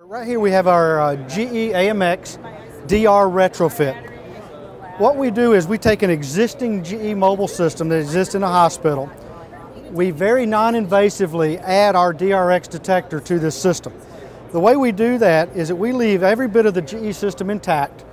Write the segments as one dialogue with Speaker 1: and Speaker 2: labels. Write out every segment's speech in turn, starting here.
Speaker 1: Right here we have our GE AMX DR retrofit. What we do is we take an existing GE mobile system that exists in a hospital. We very non-invasively add our DRX detector to this system. The way we do that is that we leave every bit of the GE system intact.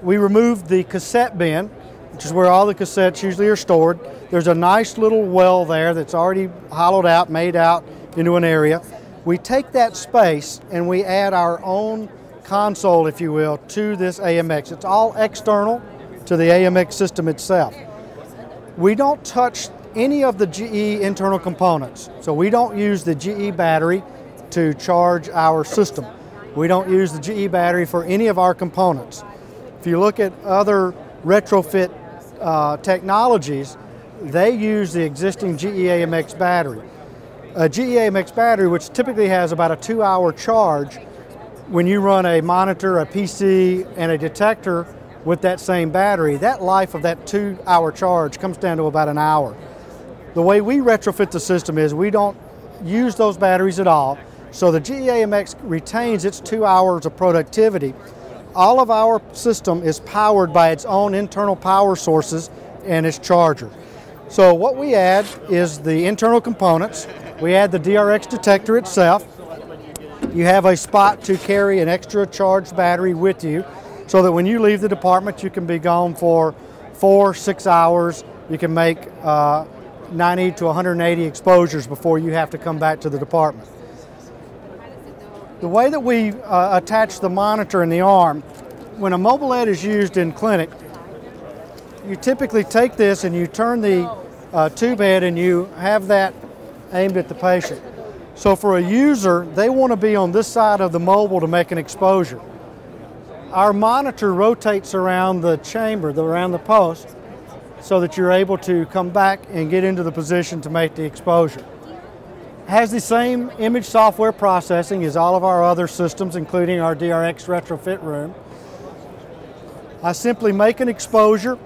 Speaker 1: We remove the cassette bin, which is where all the cassettes usually are stored. There's a nice little well there that's already hollowed out, made out into an area. We take that space and we add our own console, if you will, to this AMX. It's all external to the AMX system itself. We don't touch any of the GE internal components. So we don't use the GE battery to charge our system. We don't use the GE battery for any of our components. If you look at other retrofit technologies, they use the existing GE AMX battery. A GE AMX battery, which typically has about a 2-hour charge, when you run a monitor, a PC, and a detector with that same battery, that life of that 2-hour charge comes down to about an hour. The way we retrofit the system is we don't use those batteries at all, so the GE AMX retains its 2 hours of productivity. All of our system is powered by its own internal power sources and its charger. So what we add is the internal components. We add the DRX detector itself. You have a spot to carry an extra charged battery with you so that when you leave the department you can be gone for 4-6 hours. You can make 90 to 180 exposures before you have to come back to the department. The way that we attach the monitor in the arm, when a mobile ed is used in clinic, you typically take this and you turn the tube head and you have that aimed at the patient. So for a user, they want to be on this side of the mobile to make an exposure. Our monitor rotates around the chamber, around the post, so that you're able to come back and get into the position to make the exposure. Has the same image software processing as all of our other systems, including our DRX retrofit room. I simply make an exposure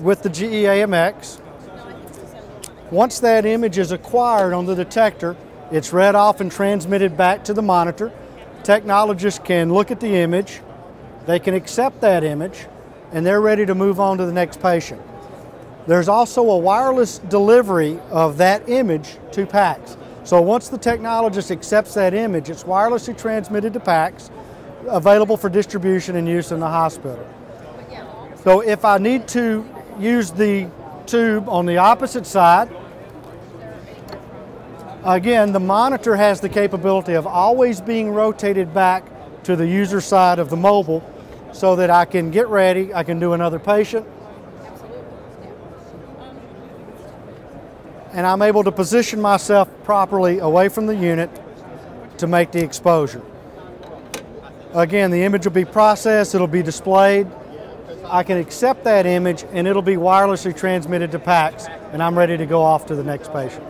Speaker 1: with the GE AMX. Once that image is acquired on the detector, it's read off and transmitted back to the monitor. Technologists can look at the image, they can accept that image, and they're ready to move on to the next patient. There's also a wireless delivery of that image to PACS. So once the technologist accepts that image, it's wirelessly transmitted to PACS, available for distribution and use in the hospital. So if I need to use the tube on the opposite side, again, the monitor has the capability of always being rotated back to the user side of the mobile so that I can get ready, I can do another patient, and I'm able to position myself properly away from the unit to make the exposure. Again, the image will be processed, it'll be displayed. I can accept that image and it'll be wirelessly transmitted to PACS, and I'm ready to go off to the next patient.